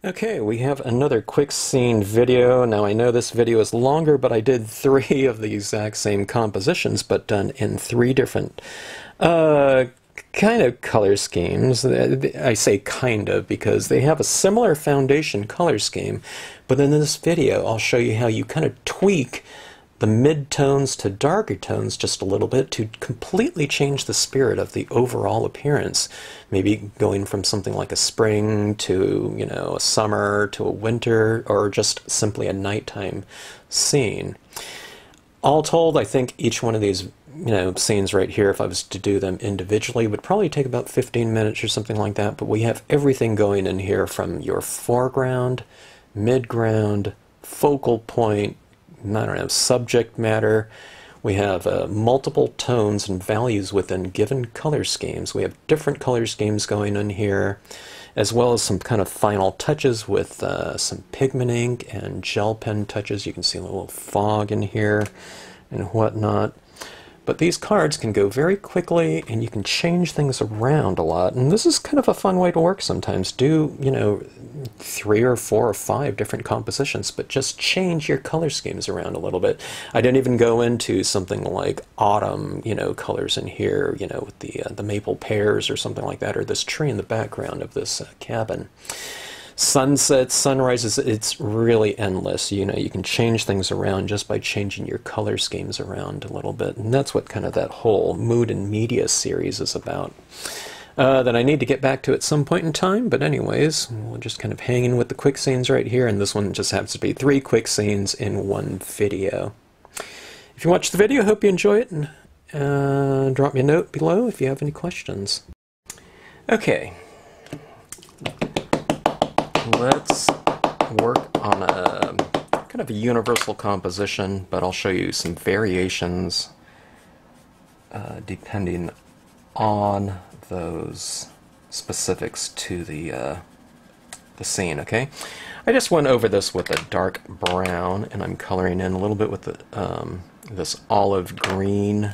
Okay, we have another quick scene video. Now I know this video is longer, but I did 3 of the exact same compositions, but done in 3 different kind of color schemes. I say kind of because they have a similar foundation color scheme, but in this video I'll show you how you kind of tweak the mid-tones to darker tones just a little bit to completely change the spirit of the overall appearance. Maybe going from something like a spring to, you know, a summer to a winter, or just simply a nighttime scene. All told, I think each one of these, scenes right here, if I was to do them individually, would probably take about 15 minutes or something like that, but we have everything going in here from your foreground, midground, focal point, subject matter. We have multiple tones and values within given color schemes. We have different color schemes going in here, as well as some kind of final touches with some pigment ink and gel pen touches. You can see a little fog in here and whatnot. But these cards can go very quickly, and you can change things around a lot. And this is kind of a fun way to work sometimes. Do, 3 or 4 or 5 different compositions, but just change your color schemes around a little bit. I didn't even go into something like autumn, colors in here, with the maple pears or something like that, or this tree in the background of this cabin. Sunsets, sunrises, it's really endless. You can change things around just by changing your color schemes around a little bit. And that's what kind of that whole mood and media series is about. That I need to get back to at some point in time, but anyways, we're just kind of hanging with the quick scenes right here, and this one just happens to be 3 quick scenes in one video. If you watch the video, I hope you enjoy it, and drop me a note below if you have any questions. Okay. Let's work on a kind of a universal composition, but I'll show you some variations depending on those specifics to the scene. Okay, I just went over this with a dark brown, and I'm coloring in a little bit with the this olive green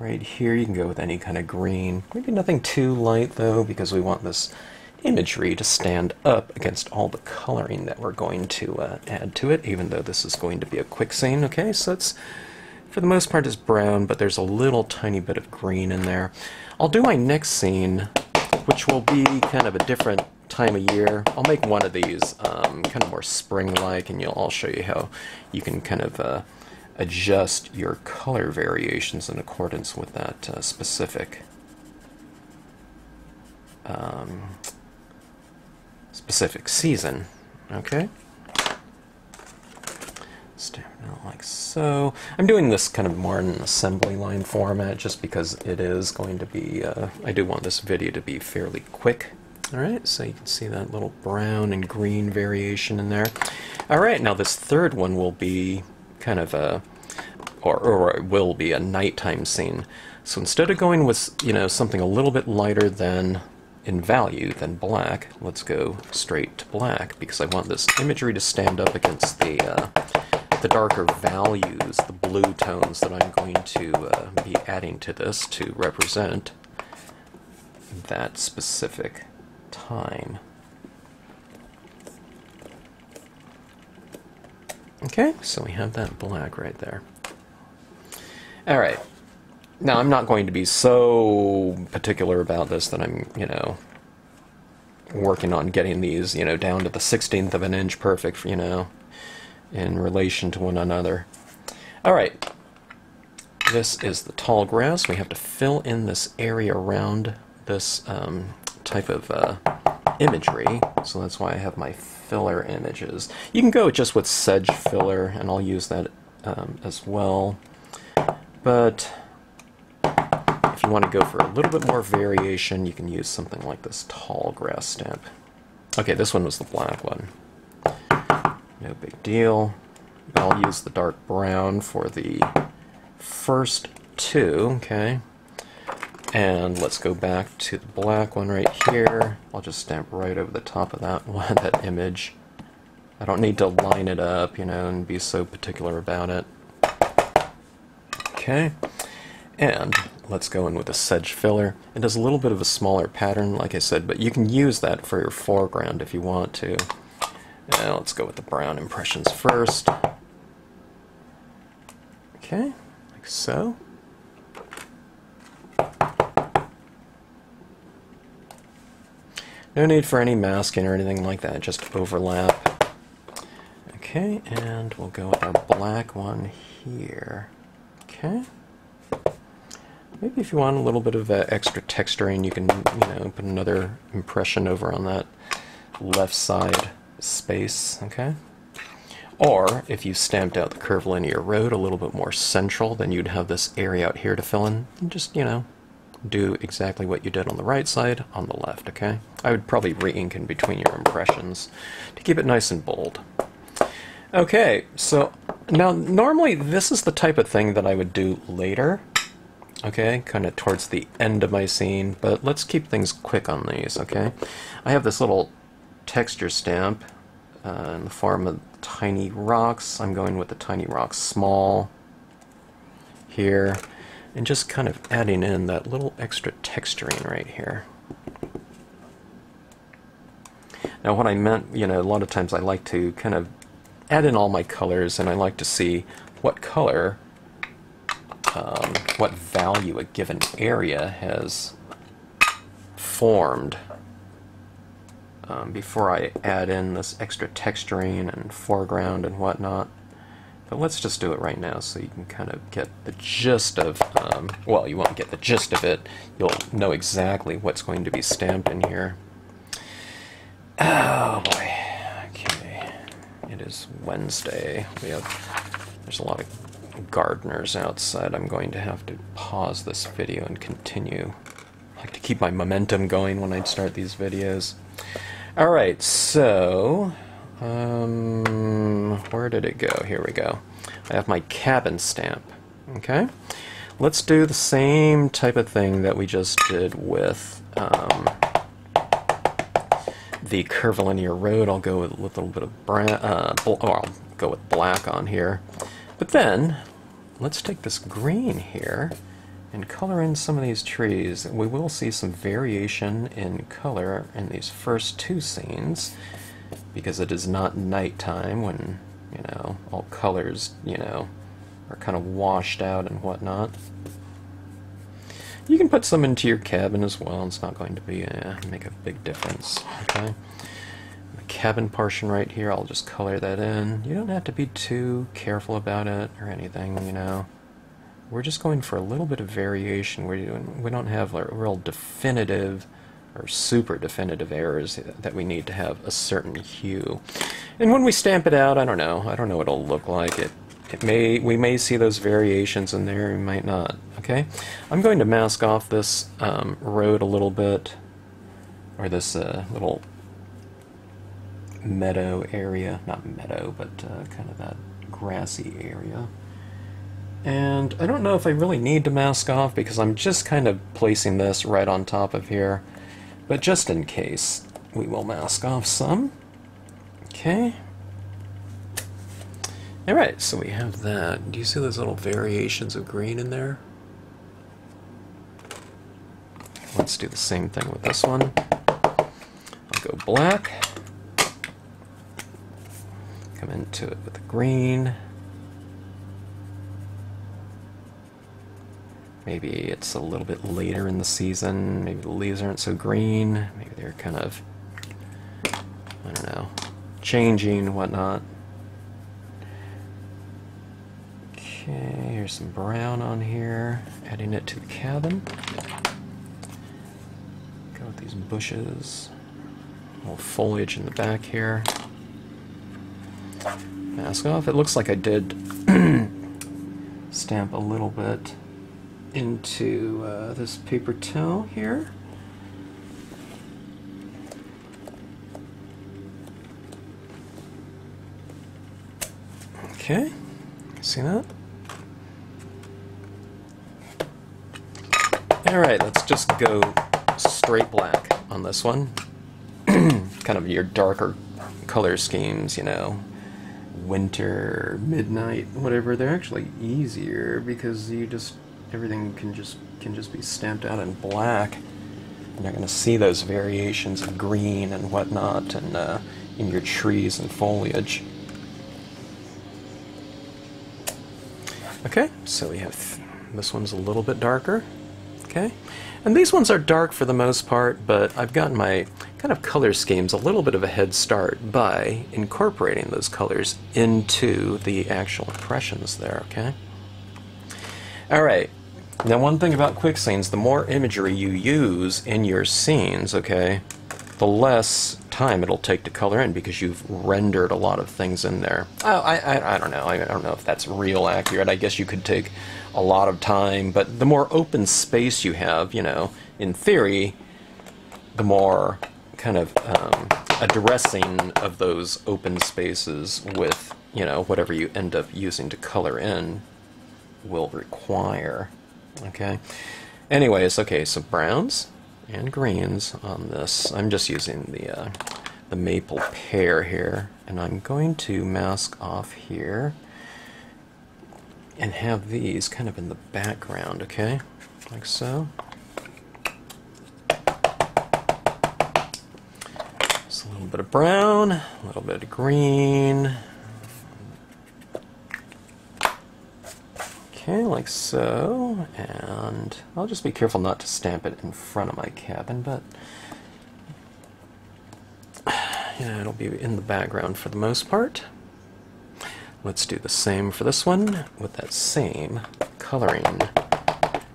right here. You can go with any kind of green, maybe nothing too light though, because we want this imagery to stand up against all the coloring that we're going to add to it, even though this is going to be a quick scene. Okay, so it's, for the most part, is brown, but there's a little tiny bit of green in there. I'll do my next scene, which will be kind of a different time of year. I'll make one of these kind of more spring-like, and I'll show you how you can kind of adjust your color variations in accordance with that specific season. Okay, stamp it like so. I'm doing this kind of more in an assembly line format just because it is going to be, I do want this video to be fairly quick. Alright, so you can see that little brown and green variation in there. Alright, now this third one will be kind of a, or it will be a nighttime scene. So instead of going with, something a little bit lighter than in value than black, let's go straight to black, because I want this imagery to stand up against the darker values, the blue tones that I'm going to be adding to this to represent that specific time. Okay, so we have that black right there. Alright. Now, I'm not going to be so particular about this that I'm, working on getting these, down to the 16th of an inch perfect, in relation to one another. Alright, this is the tall grass. We have to fill in this area around this type of imagery, so that's why I have my filler images. You can go just with sedge filler, and I'll use that as well, but if you want to go for a little bit more variation, you can use something like this tall grass stamp. Okay, this one was the black one. No big deal. I'll use the dark brown for the first 2, okay? And let's go back to the black one right here. I'll just stamp right over the top of that one, that image. I don't need to line it up, and be so particular about it. Okay. And let's go in with a Sedge filler. It does a little bit of a smaller pattern, like I said, but you can use that for your foreground if you want to. Now let's go with the brown impressions first. Okay, like so. No need for any masking or anything like that, just overlap. Okay, and we'll go with our black one here. Okay. Maybe if you want a little bit of extra texturing, you can, put another impression over on that left side space, okay? Or if you stamped out the curvilinear road a little bit more central, then you'd have this area out here to fill in. And just, do exactly what you did on the right side on the left, okay? I would probably re-ink in between your impressions to keep it nice and bold. Okay, so now normally this is the type of thing that I would do later, okay, kind of towards the end of my scene, but let's keep things quick on these, okay? I have this little texture stamp in the form of tiny rocks. I'm going with the tiny rocks small here, and just kind of adding in that little extra texturing right here. Now what I meant, a lot of times I like to kind of add in all my colors, and I like to see what color, what value a given area has formed before I add in this extra texturing and foreground and whatnot. But let's just do it right now so you can kind of get the gist of, well, you won't get the gist of it, you'll know exactly what's going to be stamped in here. Oh boy, okay, it is Wednesday. There's a lot of gardeners outside. I'm going to have to pause this video and continue. I like to keep my momentum going when I start these videos. Alright, so where did it go? Here we go. I have my cabin stamp. Okay, let's do the same type of thing that we just did with the curvilinear road. I'll go with a little bit of brown, or I'll go with black on here. But then let's take this green here and color in some of these trees. We will see some variation in color in these first two scenes, because it is not nighttime when, all colors, are kind of washed out and whatnot. You can put some into your cabin as well. It's not going to be make a big difference, okay? The cabin portion right here, I'll just color that in. You don't have to be too careful about it or anything, We're just going for a little bit of variation. We don't have a real definitive or super definitive errors that we need to have a certain hue. And when we stamp it out, I don't know what it'll look like. We may see those variations in there, we might not. Okay, I'm going to mask off this road a little bit, or this little meadow area, not meadow, but kind of that grassy area. And I don't know if I really need to mask off, because I'm just kind of placing this right on top of here. But just in case, we will mask off some. Okay. Alright, so we have that. Do you see those little variations of green in there? Let's do the same thing with this one. I'll go black. Come into it with the green. Maybe it's a little bit later in the season, maybe the leaves aren't so green, maybe they're kind of, I don't know, changing and whatnot. Okay, here's some brown on here, adding it to the cabin. Go with these bushes, a little foliage in the back here. Mask off. It looks like I did stamp a little bit into this paper towel here. Okay, see that? Alright, let's just go straight black on this one. Kind of your darker color schemes, winter, midnight, whatever, they're actually easier because everything can just can just be stamped out in black. You're not going to see those variations of green and whatnot and, in your trees and foliage. Okay, so we have this one's a little bit darker. Okay, and these ones are dark for the most part, but I've gotten my kind of color schemes a little bit of a head start by incorporating those colors into the actual impressions there. Okay. All right. Now, one thing about quick scenes, the more imagery you use in your scenes, okay, the less time it'll take to color in because you've rendered a lot of things in there. Oh, I don't know. I don't know if that's real accurate. I guess you could take a lot of time, but the more open space you have, you know, in theory, the more kind of addressing of those open spaces with, you know, whatever you end up using to color in will require. Okay. Anyways, okay, so browns and greens on this. I'm just using the maple pear here, and I'm going to mask off here and have these kind of in the background, okay? Like so. Just a little bit of brown, a little bit of green. Okay, like so, and I'll just be careful not to stamp it in front of my cabin, but you know, it'll be in the background for the most part. Let's do the same for this one with that same coloring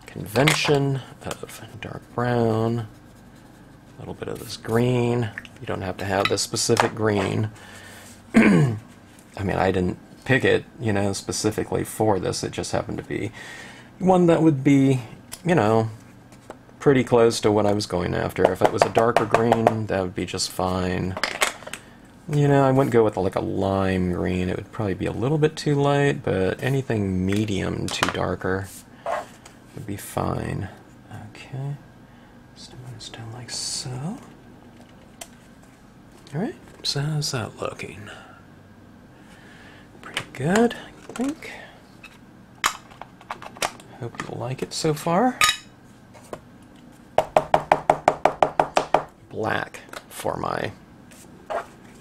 convention of dark brown, a little bit of this green. You don't have to have this specific green. I mean, I didn't pick it, you know, specifically for this. It just happened to be one that would be, you know, pretty close to what I was going after. If it was a darker green, that would be just fine. You know, I wouldn't go with like a lime green. It would probably be a little bit too light, but anything medium to darker would be fine. Okay, so it's down like so. Alright, so how's that looking? Good, I think. Hope you like it so far. Black for my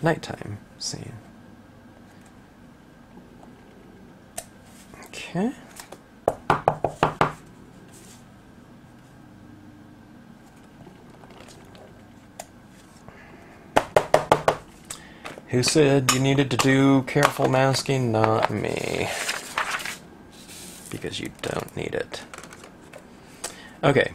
nighttime scene. Okay. Who said you needed to do careful masking? Not me. Because you don't need it. Okay.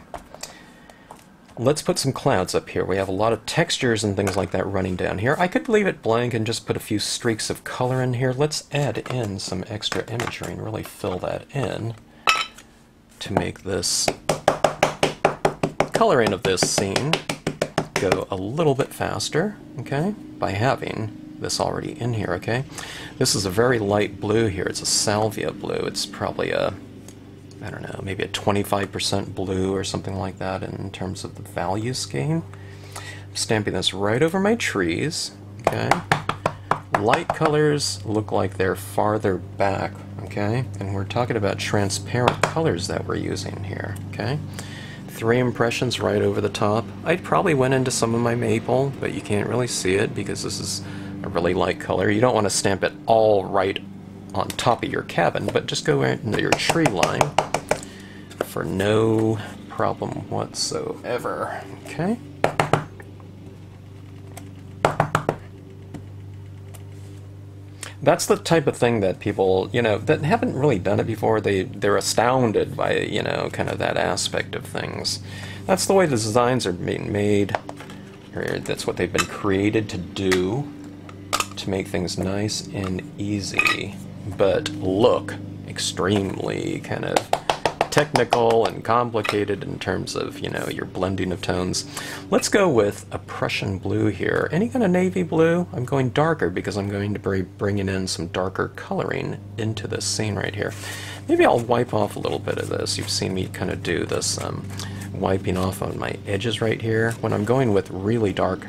Let's put some clouds up here. We have a lot of textures and things like that running down here. I could leave it blank and just put a few streaks of color in here. Let's add in some extra imagery and really fill that in to make this coloring of this scene go a little bit faster, okay, by having this already in here, okay? This is a very light blue here. It's a salvia blue. It's probably a, I don't know, maybe a 25% blue or something like that in terms of the value scheme. I'm stamping this right over my trees, okay? Light colors look like they're farther back, okay? And we're talking about transparent colors that we're using here, okay? 3 impressions right over the top. I probably went into some of my maple, but you can't really see it because this is a really light color. You don't want to stamp it all right on top of your cabin, but just go right into your tree line for no problem whatsoever. Okay? That's the type of thing that people, you know, that haven't really done it before, they're astounded by, you know, kind of that aspect of things. That's the way the designs are being made, or that's what they've been created to do, to make things nice and easy, but look extremely kind of technical and complicated in terms of, you know, your blending of tones. Let's go with a Prussian blue here. Any kind of navy blue? I'm going darker because I'm going to be bringing in some darker coloring into this scene right here. Maybe I'll wipe off a little bit of this. You've seen me kind of do this wiping off on my edges right here. When I'm going with really dark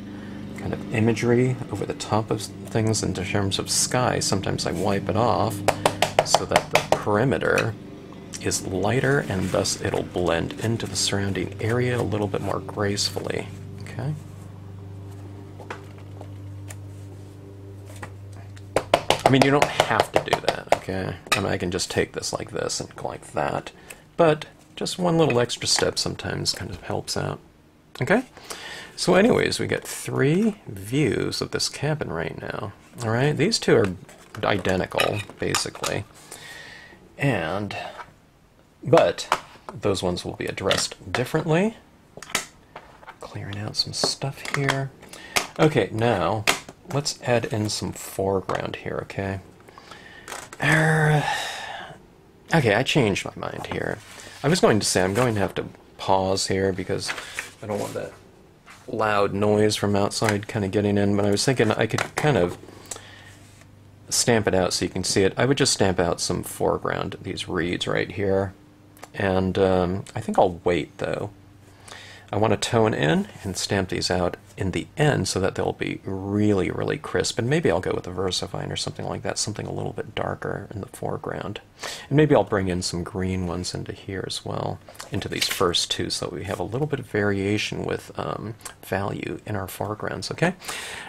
kind of imagery over the top of things in terms of sky, sometimes I wipe it off so that the perimeter is lighter, and thus it'll blend into the surrounding area a little bit more gracefully. Okay. I mean, you don't have to do that, okay? I mean, I can just take this like this and like that, but just one little extra step sometimes kind of helps out. Okay? So anyways, we get 3 views of this cabin right now. All right? These two are identical, basically. But those ones will be addressed differently. Clearing out some stuff here. Okay, now let's add in some foreground here, okay? Okay, I changed my mind here. I was going to say I'm going to have to pause here because I don't want that loud noise from outside kind of getting in, but I was thinking I could kind of stamp it out so you can see it. I would just stamp out some foreground, these reeds right here. And I think I'll wait, though. I want to tone in and stamp these out in the end so that they'll be really, really crisp. And maybe I'll go with a VersaFine or something like that, something a little bit darker in the foreground. And maybe I'll bring in some green ones into here as well, into these first two, so we have a little bit of variation with value in our foregrounds, okay?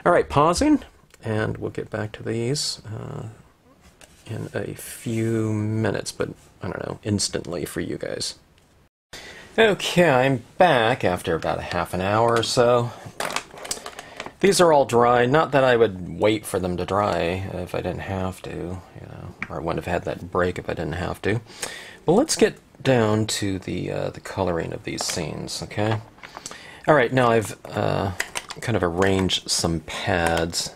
All right, pausing, and we'll get back to these in a few minutes, but I don't know, instantly for you guys. Okay, I'm back after about a half an hour or so. These are all dry. Not that I would wait for them to dry if I didn't have to, you know, or I wouldn't have had that break if I didn't have to. But let's get down to the coloring of these scenes, okay? All right, now I've kind of arranged some pads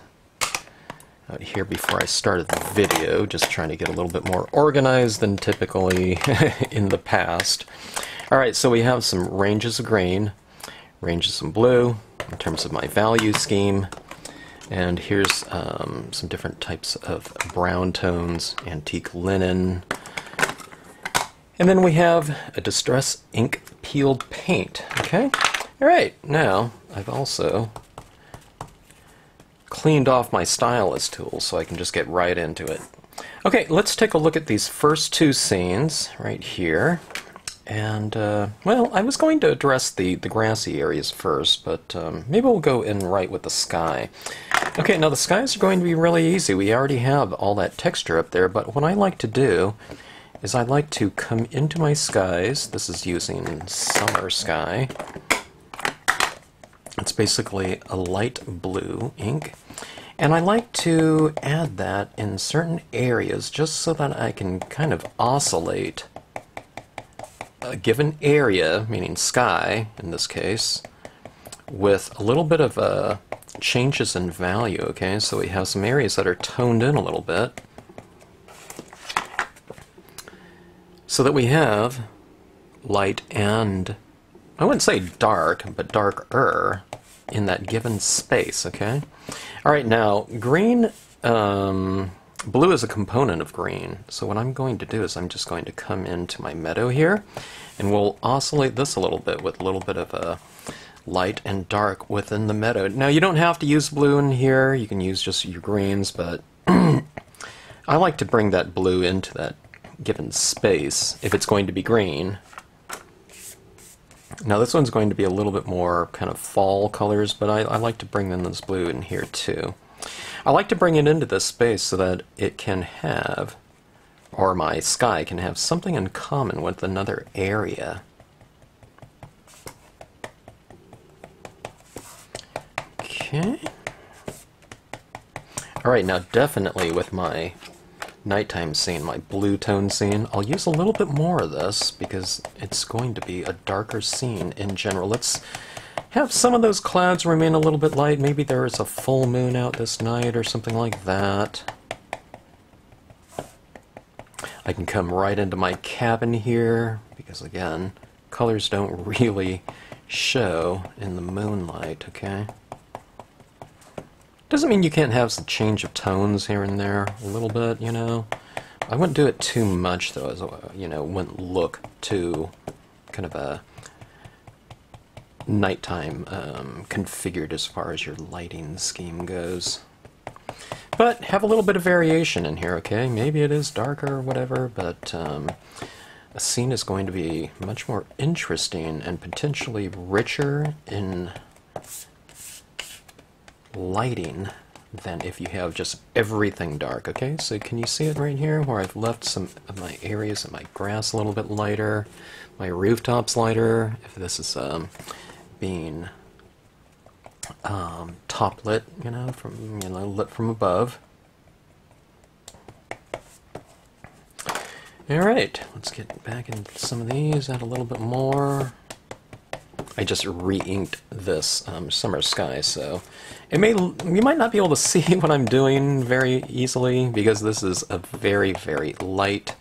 out here before I started the video, just trying to get a little bit more organized than typically in the past. Alright, so we have some ranges of green, ranges of blue, in terms of my value scheme, and here's some different types of brown tones, antique linen, and then we have a distress ink peeled paint, okay? Alright, now I've also cleaned off my stylus tool so I can just get right into it. Okay, let's take a look at these first two scenes right here. And, well, I was going to address the grassy areas first, but maybe we'll go in right with the sky. Okay, now the skies are going to be really easy. We already have all that texture up there, but what I like to do is I like to come into my skies. This is using Summer Sky. It's basically a light blue ink. And I like to add that in certain areas just so that I can kind of oscillate a given area, meaning sky in this case, with a little bit of changes in value, okay? So we have some areas that are toned in a little bit, so that we have light and, I wouldn't say dark, but darker in that given space, okay? Alright, now, green, blue is a component of green, so what I'm going to do is I'm just going to come into my meadow here, and we'll oscillate this a little bit with a little bit of a light and dark within the meadow. Now, you don't have to use blue in here, you can use just your greens, but I like to bring that blue into that given space if it's going to be green. Now, this one's going to be a little bit more kind of fall colors, but I like to bring in this blue in here too. I like to bring it into this space so that it can have, or my sky can have, something in common with another area. Okay. Alright, now definitely with my nighttime scene, my blue tone scene, I'll use a little bit more of this because it's going to be a darker scene in general. Let's have some of those clouds remain a little bit light. Maybe there is a full moon out this night or something like that. I can come right into my cabin here because, again, colors don't really show in the moonlight, okay? Doesn't mean you can't have some change of tones here and there a little bit, you know. I wouldn't do it too much, though, as you know, wouldn't look too kind of a nighttime configured as far as your lighting scheme goes. But have a little bit of variation in here, okay? Maybe it is darker or whatever, but a scene is going to be much more interesting and potentially richer in lighting than if you have just everything dark. Okay, so can you see it right here where I've left some of my areas of my grass a little bit lighter, my rooftops lighter, if this is being top lit, from lit from above. All right, let's get back into some of these, add a little bit more. I just re-inked this summer sky, so you might not be able to see what I'm doing very easily because this is a very, very light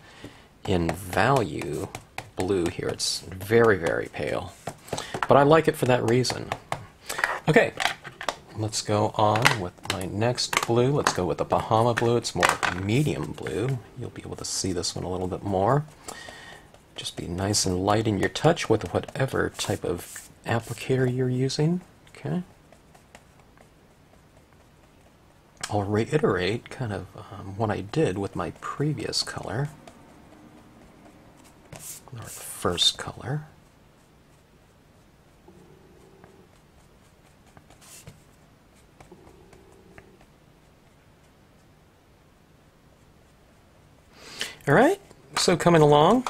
in value blue here. It's very, very pale, but I like it for that reason. Okay, let's go on with my next blue. Let's go with the Bahama Blue. It's more medium blue. You'll be able to see this one a little bit more. Just be nice and light in your touch with whatever type of applicator you're using. Okay. I'll reiterate kind of what I did with my previous color, or the first color. All right, so coming along.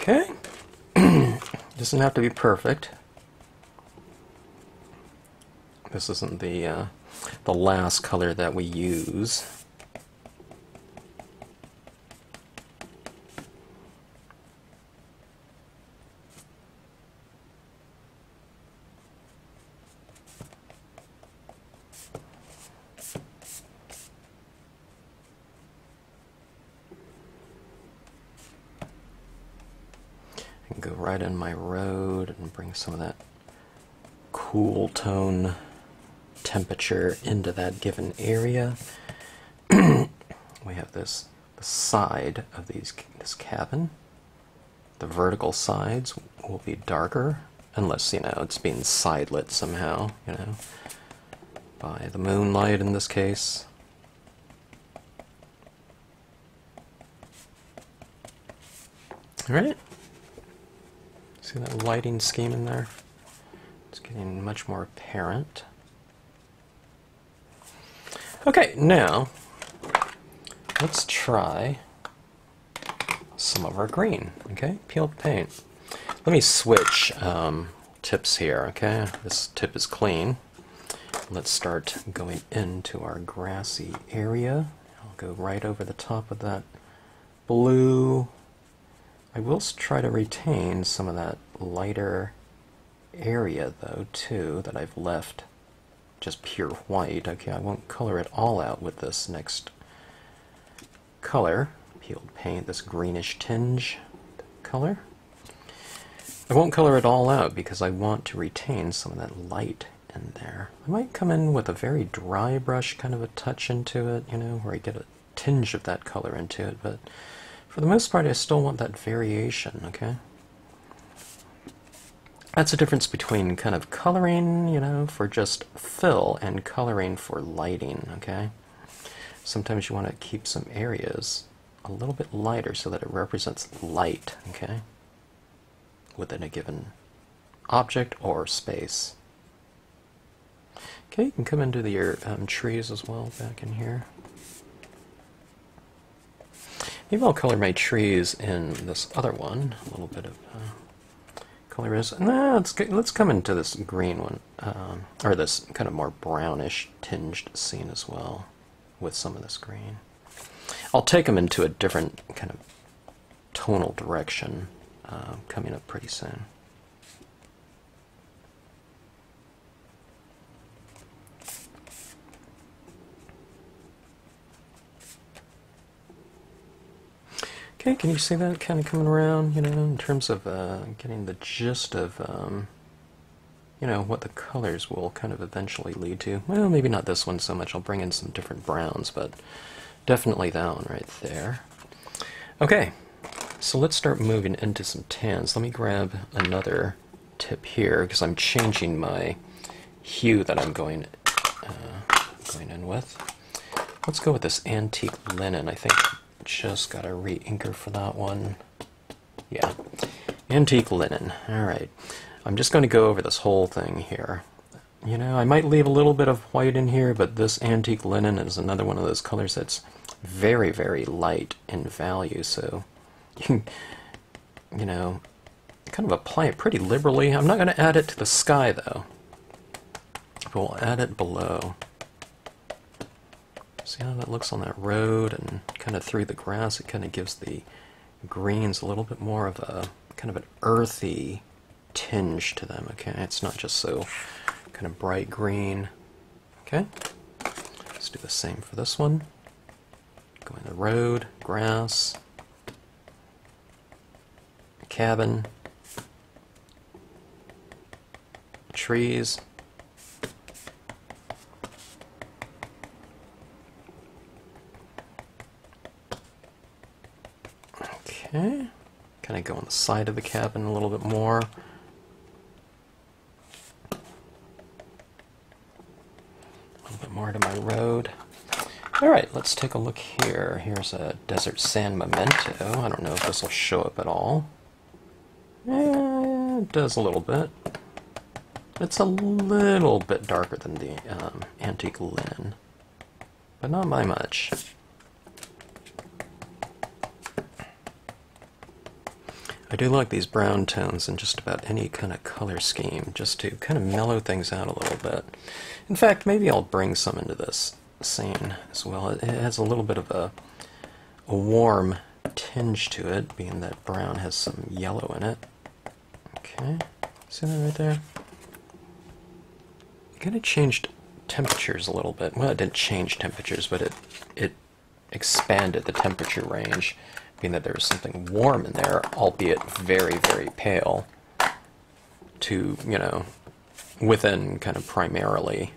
Okay. Doesn't have to be perfect. This isn't the last color that we use. Go right in my road and bring some of that cool tone temperature into that given area. We have the side of this cabin. The vertical sides will be darker unless, it's being side lit somehow, by the moonlight in this case. All right. See that lighting scheme in there? It's getting much more apparent. Okay, now let's try some of our green. Okay, peeled paint. Let me switch tips here. Okay, this tip is clean. Let's start going into our grassy area. I'll go right over the top of that blue. I will try to retain some of that lighter area, though, too, that I've left just pure white. Okay, I won't color it all out with this next color, peeled paint, this greenish tinge color. I won't color it all out because I want to retain some of that light in there. I might come in with a very dry brush, kind of a touch into it, where I get a tinge of that color into it, but for the most part, I still want that variation, okay? That's the difference between kind of coloring, for just fill and coloring for lighting, okay? Sometimes you want to keep some areas a little bit lighter so that it represents light, okay? Within a given object or space. Okay, you can come into your trees as well back in here. Maybe I'll color my trees in this other one. A little bit of color is. No, let's come into this green one, or this kind of more brownish tinged scene as well, with some of this green. I'll take them into a different kind of tonal direction coming up pretty soon. Okay, can you see that kind of coming around, in terms of getting the gist of you know, what the colors will kind of eventually lead to. Well, maybe not this one so much. I'll bring in some different browns, but definitely that one right there. Okay, so let's start moving into some tans. Let me grab another tip here because I'm changing my hue that I'm going in with. Let's go with this antique linen. I think just got a re-inker for that one. Yeah, antique linen. All right. I'm just going to go over this whole thing here. You know, I might leave a little bit of white in here, but this antique linen is another one of those colors that's very, very light in value, so you can, you know, kind of apply it pretty liberally. I'm not going to add it to the sky, though, but we'll add it below. See how that looks on that road and kind of through the grass? It kind of gives the greens a little bit more of a kind of an earthy tinge to them, okay? It's not just so kind of bright green. Okay, let's do the same for this one. Go in the road, grass, cabin, trees. Okay, kind of go on the side of the cabin a little bit more. More to my road. Alright, let's take a look here. Here's a desert sand memento. I don't know if this will show up at all. Yeah, it does a little bit. It's a little bit darker than the antique linen, but not by much. I do like these brown tones in just about any kind of color scheme, just to kind of mellow things out a little bit. In fact, maybe I'll bring some into this scene as well. It has a little bit of a warm tinge to it, being that brown has some yellow in it. Okay, see that right there? It kind of changed temperatures a little bit. Well, it didn't change temperatures, but it expanded the temperature range, being that there was something warm in there, albeit very, very pale, to, you know, within kind of primarily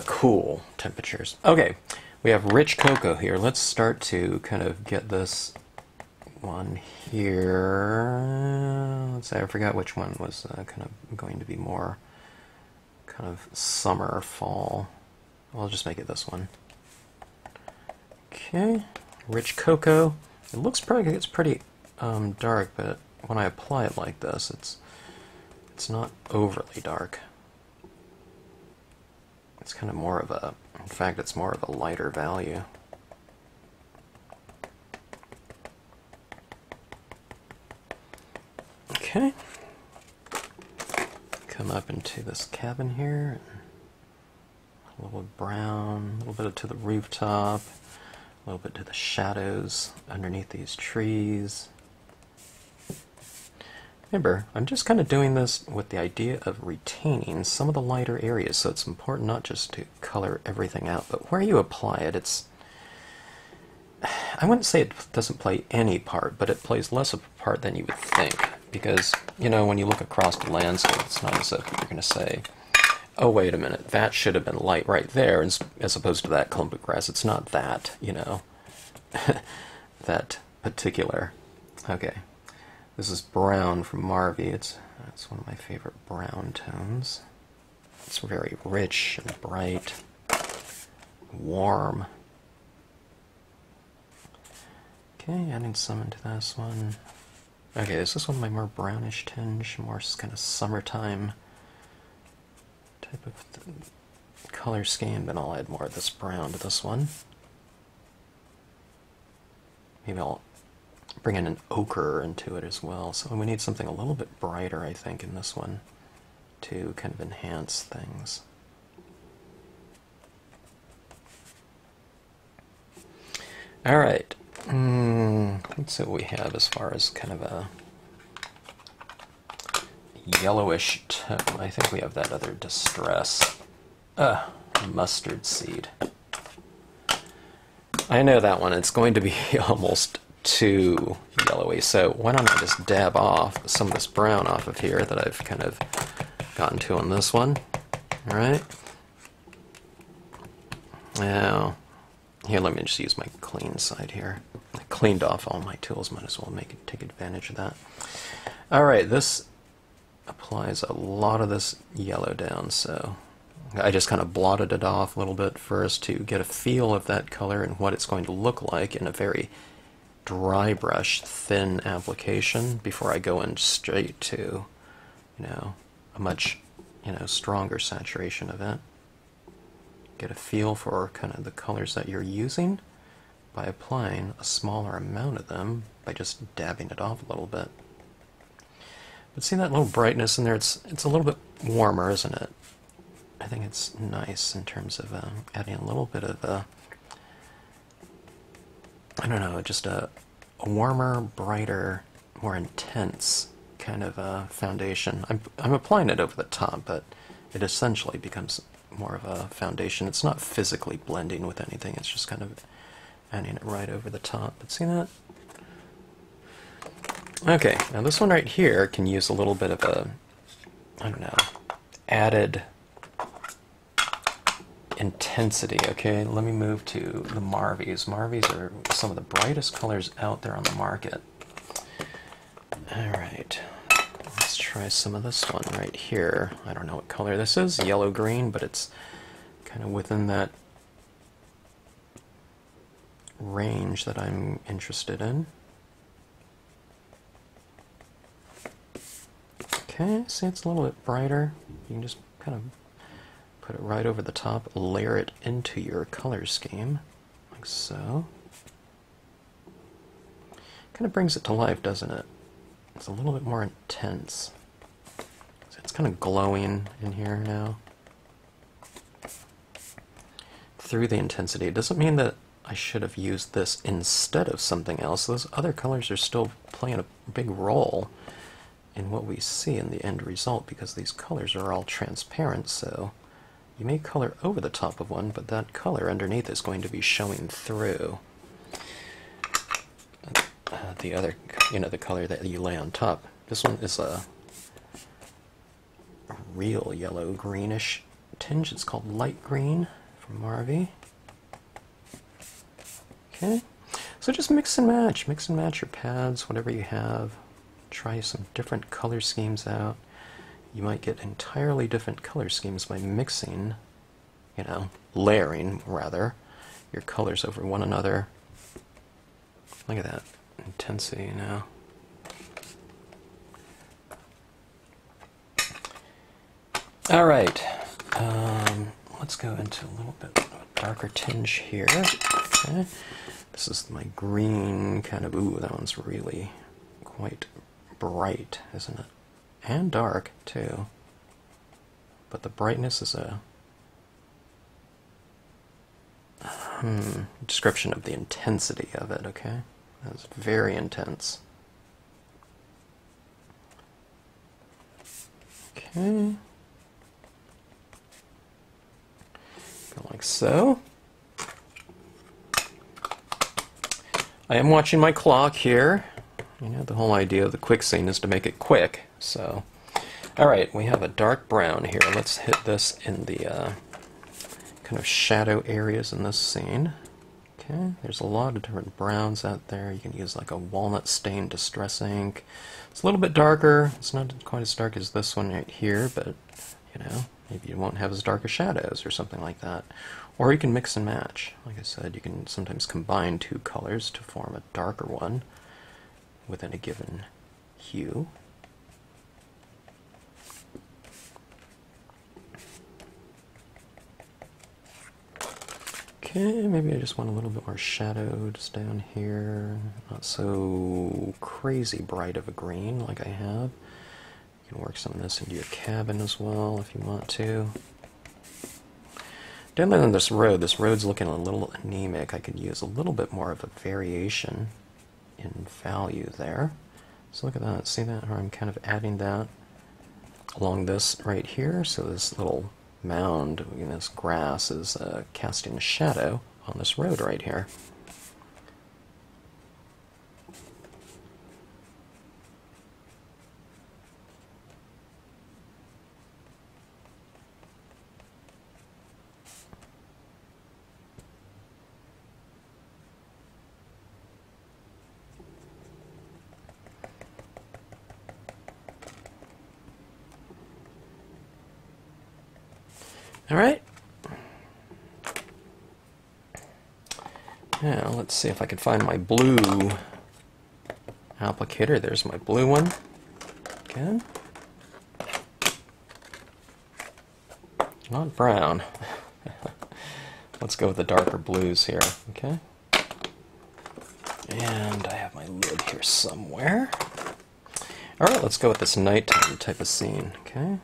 cool temperatures. Okay, we have rich cocoa here. Let's start to kind of get this one here. Let's say I forgot which one was kind of going to be more kind of summer or fall. I'll just make it this one. Okay, rich cocoa. It looks pretty dark, but when I apply it like this, it's not overly dark. It's kind of more of a, in fact, it's more of a lighter value. Okay. Come up into this cabin here. A little brown, a little bit to the rooftop, a little bit to the shadows underneath these trees. Remember, I'm just kind of doing this with the idea of retaining some of the lighter areas, so it's important not just to color everything out, but where you apply it, it's... I wouldn't say it doesn't play any part, but it plays less of a part than you would think, because, you know, when you look across the landscape, it's not as if you're going to say, oh, wait a minute, that should have been light right there, as opposed to that clump of grass. It's not that, you know, that particular. Okay. This is brown from Marvy. It's one of my favorite brown tones. It's very rich and bright, warm. Okay, adding some into this one. Okay, this is one of my more brownish tinge, more kind of summertime type of color scheme, but I'll add more of this brown to this one. Maybe I'll bring in an ochre into it as well. So we need something a little bit brighter, I think, in this one to kind of enhance things. All right. Let's see what we have as far as kind of a yellowish tone. I think we have that other distress. Mustard seed. I know that one. It's going to be almost too yellowy. So why don't I just dab off some of this brown off of here that I've kind of gotten to on this one. All right. Now, here, let me just use my clean side here. I cleaned off all my tools, might as well take advantage of that. All right, this applies a lot of this yellow down, so I just kind of blotted it off a little bit first to get a feel of that color and what it's going to look like in a very dry brush, thin application before I go in straight to, a much, stronger saturation of it. Get a feel for kind of the colors that you're using by applying a smaller amount of them by just dabbing it off a little bit. But see that little brightness in there? It's a little bit warmer, isn't it? I think it's nice in terms of adding a little bit of a, I don't know, just a warmer, brighter, more intense kind of foundation. I'm applying it over the top, but it essentially becomes more of a foundation. It's not physically blending with anything, it's just kind of adding it right over the top. But see that? Okay, now this one right here can use a little bit of a, I don't know, added intensity. Okay, let me move to the Marvies. Marvies are some of the brightest colors out there on the market. Alright, let's try some of this one right here. I don't know what color this is, yellow-green, but it's kind of within that range that I'm interested in. Okay, see it's a little bit brighter. You can just kind of put it right over the top, layer it into your color scheme, like so. Kind of brings it to life, doesn't it? It's a little bit more intense. So it's kind of glowing in here now. Through the intensity. It doesn't mean that I should have used this instead of something else. Those other colors are still playing a big role in what we see in the end result, because these colors are all transparent, so you may color over the top of one, but that color underneath is going to be showing through the other, the color that you lay on top. This one is a real yellow greenish tinge. It's called light green from Marvie. Okay, so just mix and match your pads, whatever you have. Try some different color schemes out. You might get entirely different color schemes by mixing, layering, rather, your colors over one another. Look at that intensity now. Alright, let's go into a little bit of a darker tinge here. Okay. This is my green kind of, ooh, that one's really quite bright, isn't it? And dark, too. But the brightness is a description of the intensity of it, okay? That's very intense. Okay. Go like so. I am watching my clock here. The whole idea of the quick scene is to make it quick, so. Alright, we have a dark brown here. Let's hit this in the kind of shadow areas in this scene. Okay, there's a lot of different browns out there. You can use like a walnut stained distress ink. It's a little bit darker. It's not quite as dark as this one right here, but maybe you won't have as dark as shadows or something like that. Or you can mix and match. Like I said, you can sometimes combine two colors to form a darker one within a given hue. Okay, maybe I just want a little bit more shadow just down here. Not so crazy bright of a green like I have. You can work some of this into your cabin as well if you want to. Down there on this road's looking a little anemic. I could use a little bit more of a variation in value there. So look at that. See that? Or I'm kind of adding that along this right here. So this little mound, this grass is casting a shadow on this road right here. All right. Now let's see if I can find my blue applicator. There's my blue one. Again. Not brown. Let's go with the darker blues here. Okay. And I have my lid here somewhere. All right, let's go with this nighttime type of scene. Okay.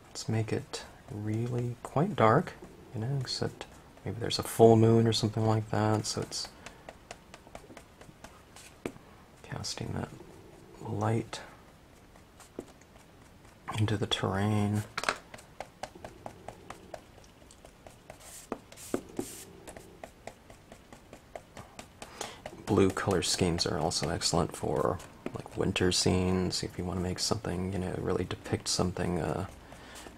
Let's make it really quite dark, you know, except maybe there's a full moon or something like that, so it's casting that light into the terrain. Blue color schemes are also excellent for like winter scenes, if you want to make something, you know, really depict something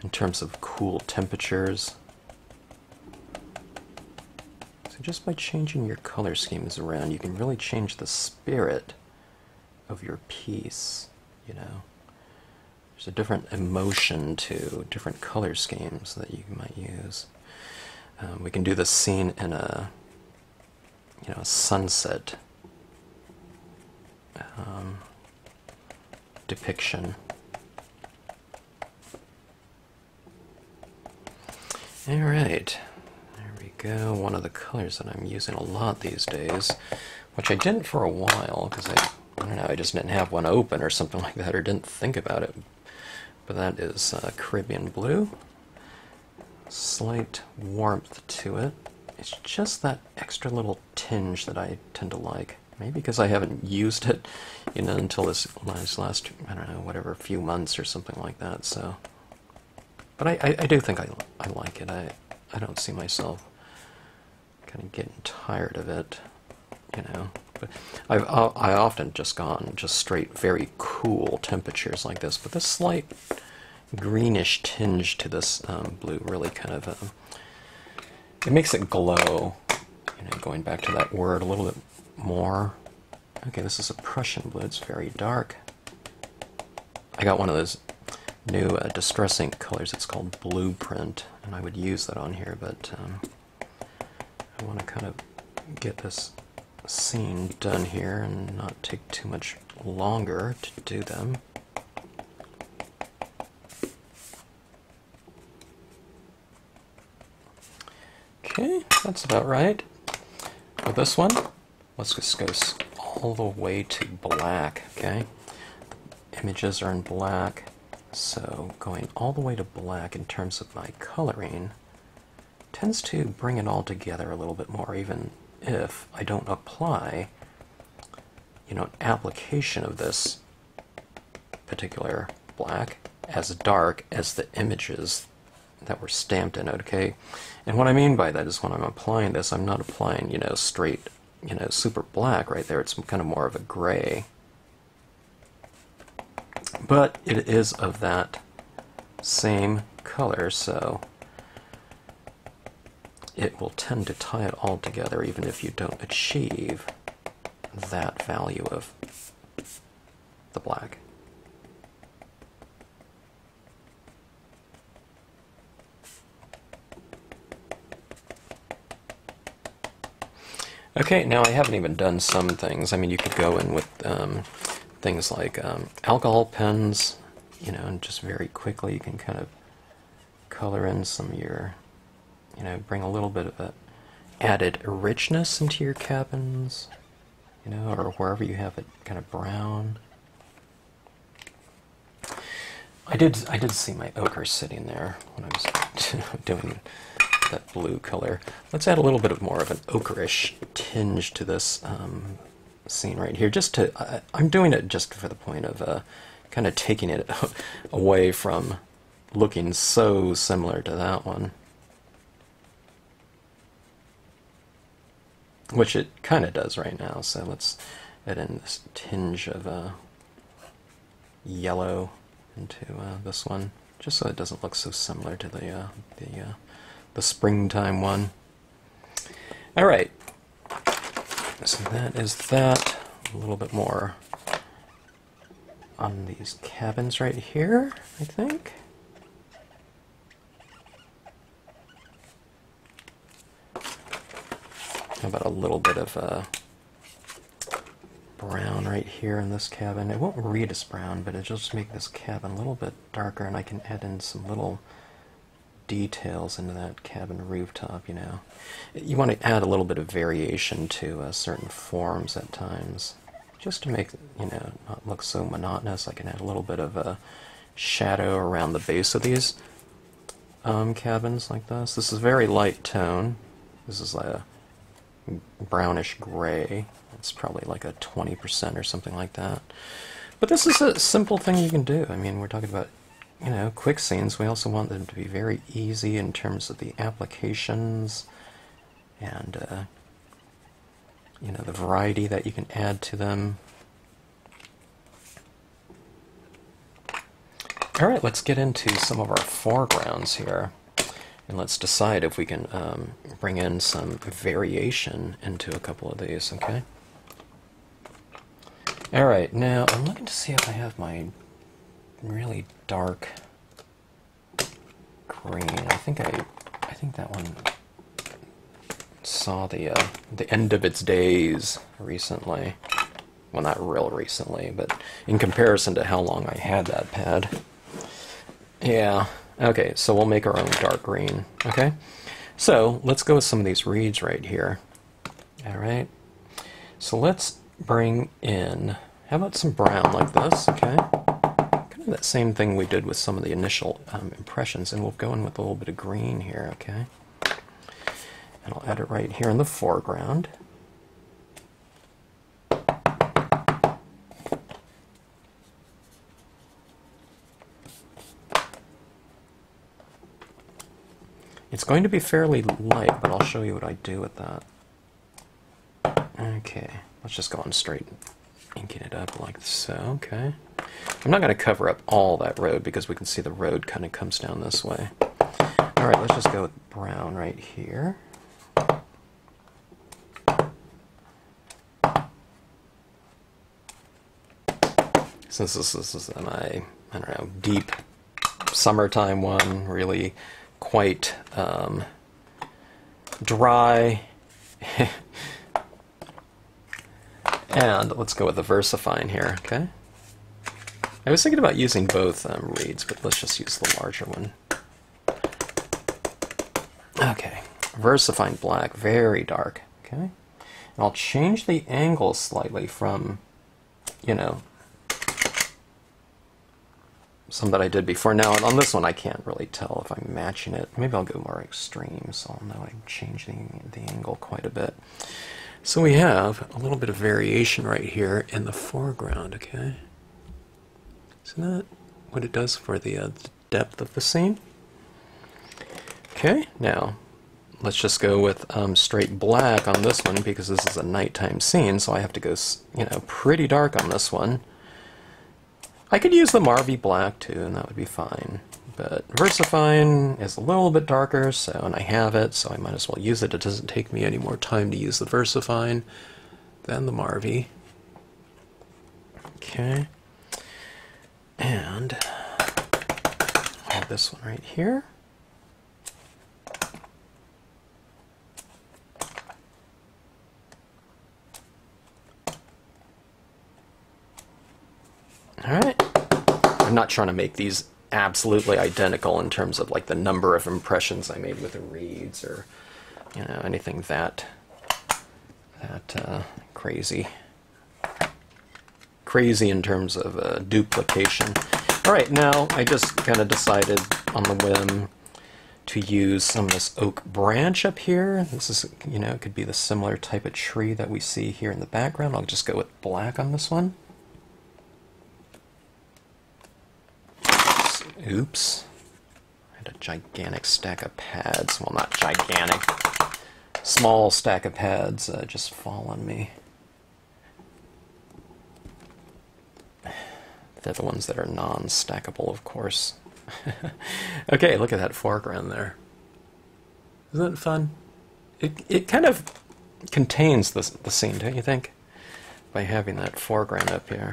in terms of cool temperatures. So just by changing your color schemes around, you can really change the spirit of your piece, you know. There's a different emotion to different color schemes that you might use. We can do this scene in a, you know, a sunset depiction. Alright, there we go. One of the colors that I'm using a lot these days, which I didn't for a while, because I don't know, I just didn't have one open or something like that, or didn't think about it. But that is Caribbean Blue. Slight warmth to it. It's just that extra little tinge that I tend to like. Maybe because I haven't used it, you know, until this last, I don't know, whatever, few months or something like that, so. But I do think I like it. I don't see myself kind of getting tired of it, you know. But I often just gone just straight very cool temperatures like this, but this slight greenish tinge to this blue really kind of it makes it glow, you know, going back to that word a little bit more. Okay, this is a Prussian blue. It's very dark. I got one of those new distress ink colors. It's called Blueprint, and I would use that on here, but I want to kind of get this scene done here and not take too much longer to do them. Okay, that's about right. With this one, let's just go all the way to black, okay? The images are in black, so going all the way to black in terms of my coloring tends to bring it all together a little bit more, even if I don't apply, you know, an application of this particular black as dark as the images that were stamped in it, okay? And what I mean by that is when I'm applying this, I'm not applying, you know, straight, you know, super black right there. It's kind of more of a gray. But it is of that same color, so it will tend to tie it all together even if you don't achieve that value of the black. Okay, now I haven't even done some things. I mean, you could go in with things like alcohol pens, you know, and just very quickly you can kind of color in some of your, you know, bring a little bit of a added richness into your cabins, you know, or wherever you have it kind of brown. I did see my ochre sitting there when I was doing that blue color. Let's add a little bit of more of an ochreish tinge to this scene right here. Just to, I'm doing it just for the point of kind of taking it away from looking so similar to that one, which it kind of does right now. So let's add in this tinge of yellow into this one, just so it doesn't look so similar to the springtime one. All right, so that is that. A little bit more on these cabins right here, I think. How about a little bit of brown right here in this cabin? It won't read as brown, but it'll just make this cabin a little bit darker, and I can add in some little details into that cabin rooftop, you know. You want to add a little bit of variation to certain forms at times, just to make, you know, not look so monotonous. I can add a little bit of a shadow around the base of these cabins like this. This is a very light tone. This is like a brownish gray. It's probably like a 20% or something like that. But this is a simple thing you can do. I mean, we're talking about, you know, quick scenes. We also want them to be very easy in terms of the applications and, you know, the variety that you can add to them. All right, let's get into some of our foregrounds here. And let's decide if we can bring in some variation into a couple of these, okay? All right, now I'm looking to see if I have my really dark green. I think that one saw the end of its days recently. Well, not real recently, but in comparison to how long I had that pad. Yeah. Okay, so we'll make our own dark green, okay? So let's go with some of these reeds right here. All right. So let's bring in, how about some brown like this, okay? Kind of that same thing we did with some of the initial impressions, and we'll go in with a little bit of green here, okay? And I'll add it right here in the foreground. It's going to be fairly light, but I'll show you what I do with that. Okay, let's just go on straight inking it up like so, okay. I'm not going to cover up all that road because we can see the road kind of comes down this way. Alright, let's just go with brown right here. Since this is my, I don't know, deep summertime one, really quite dry. And let's go with the VersaFine here, okay? I was thinking about using both reeds, but let's just use the larger one. Okay, VersaFine black, very dark, okay? And I'll change the angle slightly from, you know, some that I did before. Now, on this one, I can't really tell if I'm matching it. Maybe I'll go more extreme, so I'll know I'm changing the angle quite a bit. So we have a little bit of variation right here in the foreground, okay? Isn't that what it does for the depth of the scene? Okay, now, let's just go with straight black on this one because this is a nighttime scene, so I have to go, you know, pretty dark on this one. I could use the Marvy black too, and that would be fine. But VersaFine is a little bit darker, so, and I have it, so I might as well use it. It doesn't take me any more time to use the VersaFine than the Marvy. Okay. And I have this one right here. Alright. I'm not trying to make these absolutely identical in terms of like the number of impressions I made with the reeds or, you know, anything that crazy. Crazy in terms of duplication. Alright, now I just kind of decided on the whim to use some of this oak branch up here. This is, you know, it could be the similar type of tree that we see here in the background. I'll just go with black on this one. Oops. I had a gigantic stack of pads. Well, not gigantic. Small stack of pads just fall on me. They're the ones that are non-stackable, of course. Okay, look at that foreground there. Isn't that fun? It kind of contains the scene, don't you think? By having that foreground up here.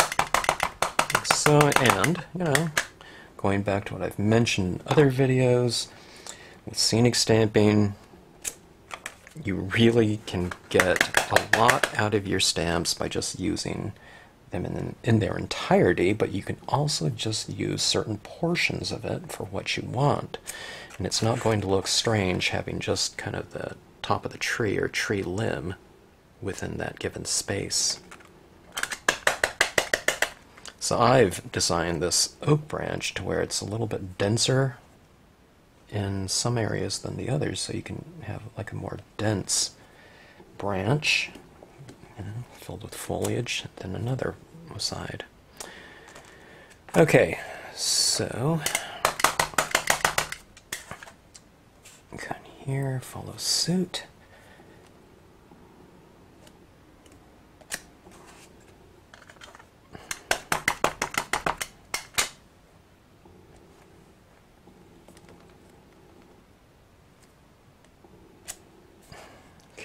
Like so, and, you know, going back to what I've mentioned in other videos, with scenic stamping, you really can get a lot out of your stamps by just using them in their entirety, but you can also just use certain portions of it for what you want. And it's not going to look strange having just kind of the top of the tree or tree limb within that given space. So I've designed this oak branch to where it's a little bit denser in some areas than the others, so you can have like a more dense branch, you know, filled with foliage than another side. Okay, so come here, follow suit.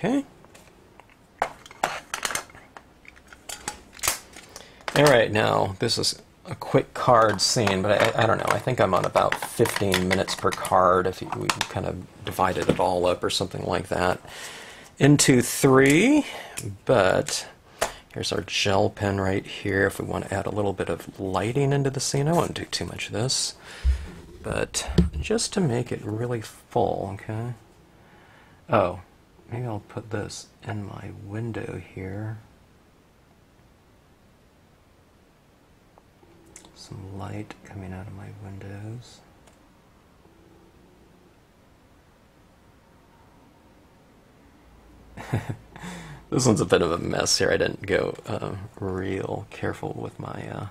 Okay. All right, now this is a quick card scene, but I don't know. I think I'm on about 15 minutes per card if we kind of divided it all up or something like that into 3. But here's our gel pen right here if we want to add a little bit of lighting into the scene. I won't do too much of this, but just to make it really full, okay? Oh, maybe I'll put this in my window here. Some light coming out of my windows. This one's a bit of a mess here. I didn't go real careful with my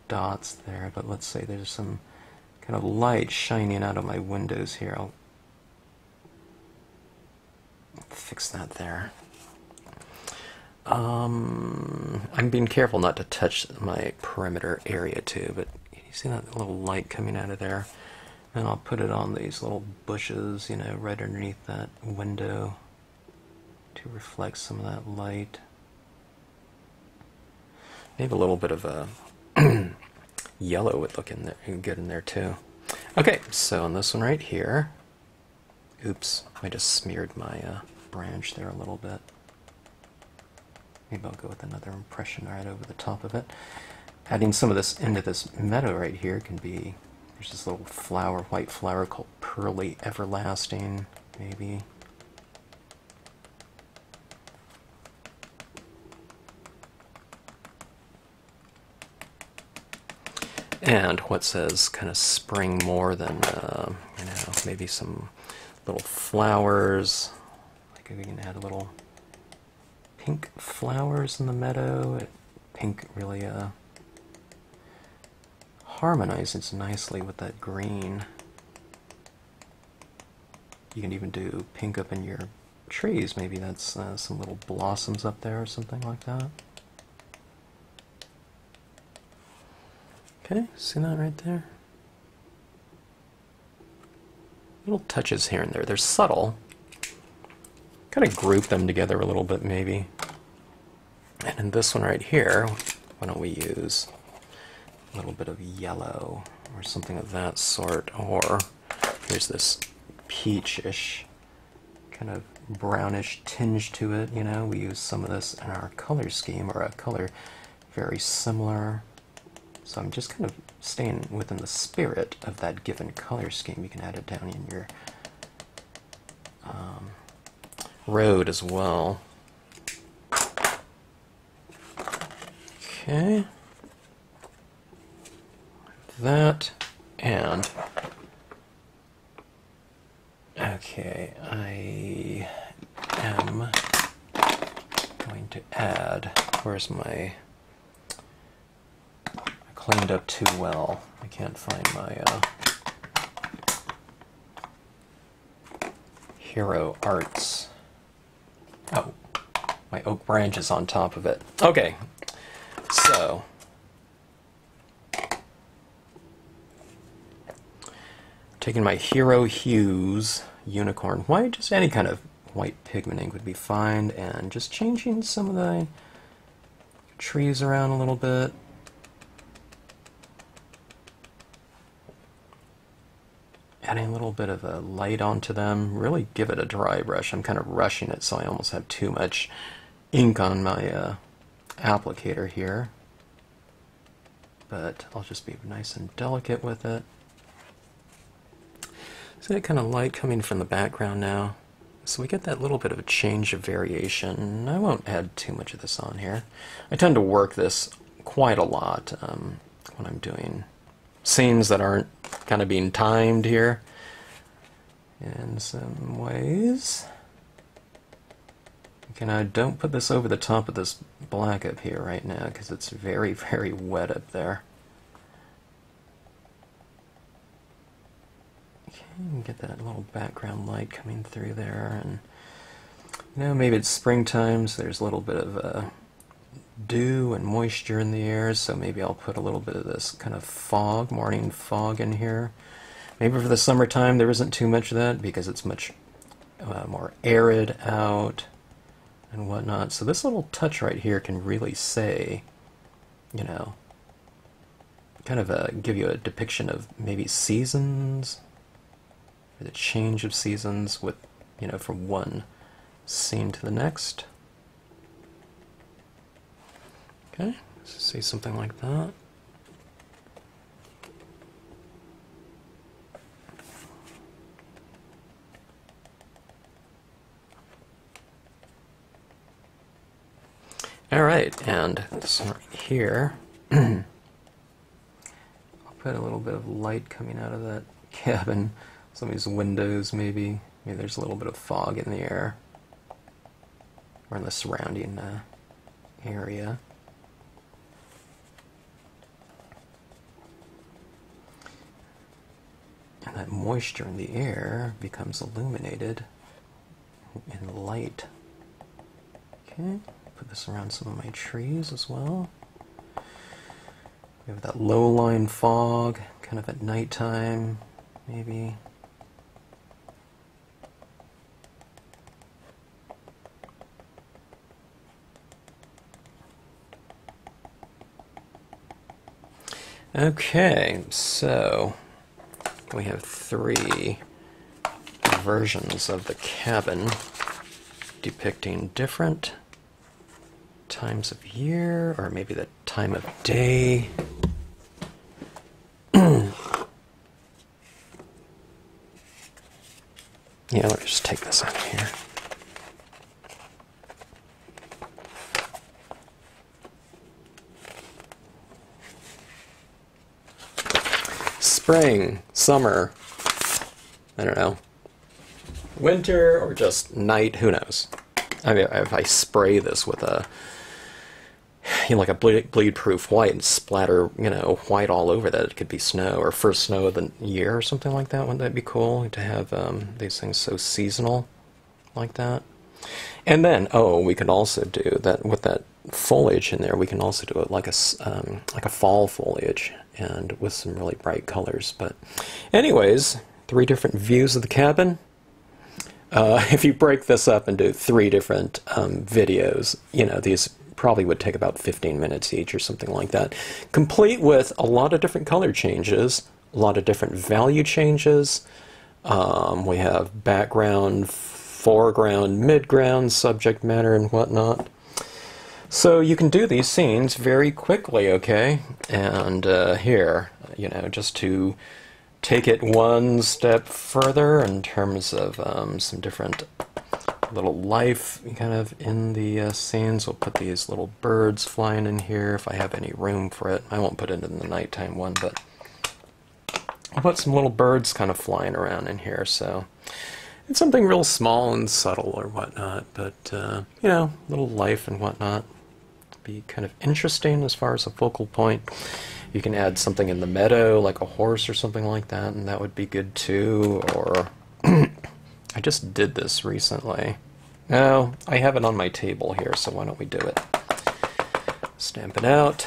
dots there, but let's say there's some kind of light shining out of my windows here. I'll fix that there. I'm being careful not to touch my perimeter area too, but you see that little light coming out of there? And I'll put it on these little bushes, you know, right underneath that window to reflect some of that light. Maybe a little bit of a yellow would look in there, good in there too. Okay, so on this one right here, oops, I just smeared my branch there a little bit. Maybe I'll go with another impression right over the top of it. Adding some of this into this meadow right here can be, there's this little flower, white flower called Pearly Everlasting, maybe. And what says kind of spring more than, you know, maybe some little flowers. Like we can add a little pink flowers in the meadow. Pink really harmonizes nicely with that green. You can even do pink up in your trees. Maybe that's some little blossoms up there or something like that. Okay, see that right there? Little touches here and there. They're subtle. Kind of group them together a little bit maybe. And in this one right here, why don't we use a little bit of yellow or something of that sort, or here's this peachish kind of brownish tinge to it, you know. We use some of this in our color scheme, or a color very similar. So I'm just kind of staying within the spirit of that given color scheme. You can add it down in your road as well. Okay. That, and okay, I am going to add, where's my, I cleaned up too well. I can't find my Hero Arts. Oh, my oak branch is on top of it. Okay, so taking my Hero Hues Unicorn White, just any kind of white pigment ink would be fine, and just changing some of the trees around a little bit. adding a little bit of a light onto them. Really give it a dry brush. I'm kind of rushing it, so I almost have too much ink on my applicator here. But I'll just be nice and delicate with it. See that kind of light coming from the background now? So we get that little bit of a change of variation. I won't add too much of this on here. I tend to work this quite a lot when I'm doing scenes that aren't kind of being timed here in some ways. Okay, now don't put this over the top of this black up here right now because it's very, very wet up there. Okay, you can get that little background light coming through there, and you know, maybe it's springtime, so there's a little bit of dew and moisture in the air, so maybe I'll put a little bit of this kind of fog, morning fog in here. Maybe for the summertime there isn't too much of that because it's much more arid out and whatnot. So this little touch right here can really say, you know, kind of give you a depiction of maybe seasons, or the change of seasons with, you know, from one scene to the next. Okay, let's see something like that. Alright, and this one right here, I'll put a little bit of light coming out of that cabin. Some of these windows maybe. Maybe there's a little bit of fog in the air, or in the surrounding area. And that moisture in the air becomes illuminated in light. Okay, put this around some of my trees as well. We have that low-lying fog, kind of at nighttime, maybe. Okay, so we have 3 versions of the cabin depicting different times of year, or maybe the time of day. Yeah, let me just take this out of here. Spring, summer, I don't know, winter, or just night, who knows. I mean, if I spray this with a, you know, like a bleed-proof white and splatter, you know, white all over that, it could be snow, or first snow of the year or something like that. Wouldn't that be cool to have these things so seasonal like that? And then, oh, we could also do that with that foliage in there. We can also do it like a fall foliage, and with some really bright colors. But anyways, 3 different views of the cabin. If you break this up into 3 different videos, you know, these probably would take about 15 minutes each or something like that, complete with a lot of different color changes, a lot of different value changes. We have background, foreground, midground, subject matter, and whatnot. So you can do these scenes very quickly, okay? And here, you know, just to take it one step further in terms of some different little life kind of in the scenes, we'll put these little birds flying in here if I have any room for it. I won't put it in the nighttime one, but I'll put some little birds kind of flying around in here. So it's something real small and subtle or whatnot, but you know, little life and whatnot. Be kind of interesting as far as a focal point. You can add something in the meadow, like a horse or something like that, and that would be good too. Or I just did this recently. No, I have it on my table here, so why don't we do it? Stamp it out,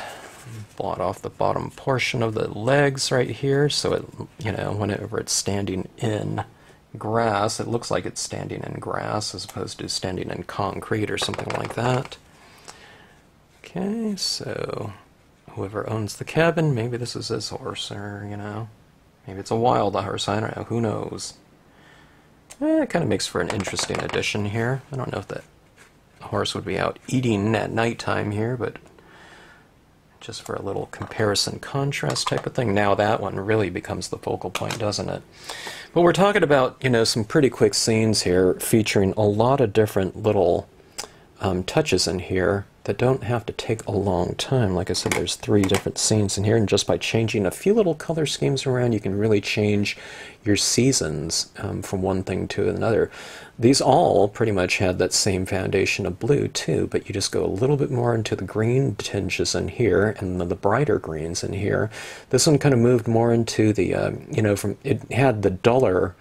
blot off the bottom portion of the legs right here, so it, you know, whenever it's standing in grass, it looks like it's standing in grass as opposed to standing in concrete or something like that. Okay, so whoever owns the cabin, maybe this is his horse, or, you know, Maybe it's a wild horse, I don't know, who knows. It kind of makes for an interesting addition here. I don't know if that horse would be out eating at nighttime here, but just for a little comparison contrast type of thing. Now that one really becomes the focal point, doesn't it? But we're talking about, you know, some pretty quick scenes here featuring a lot of different little touches in here that don't have to take a long time. Like I said, there's 3 different scenes in here, and just by changing a few little color schemes around, you can really change your seasons from one thing to another. These all pretty much had that same foundation of blue too, but you just go a little bit more into the green tinges in here and the brighter greens in here. This one kind of moved more into the, you know, from it had the duller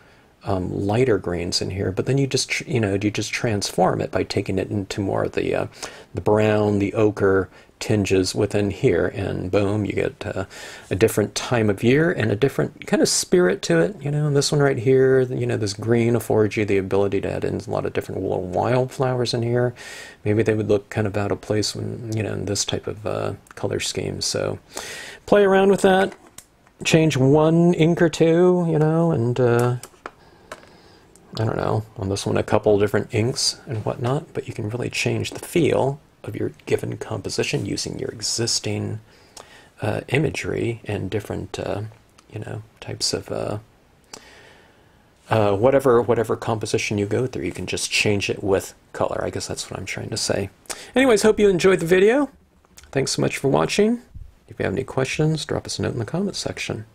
lighter greens in here, but then you just transform it by taking it into more of the brown, the ochre tinges within here, and boom, you get a different time of year and a different kind of spirit to it. You know, and this one right here, you know, this green affords you the ability to add in a lot of different little wildflowers in here. Maybe they would look kind of out of place when, you know, in this type of color scheme. So play around with that, change one ink or two, you know, and I don't know, on this one a couple different inks and whatnot, but you can really change the feel of your given composition using your existing imagery and different, you know, types of whatever composition you go through. You can just change it with color. I guess that's what I'm trying to say. Anyways, hope you enjoyed the video. Thanks so much for watching. If you have any questions, drop us a note in the comments section.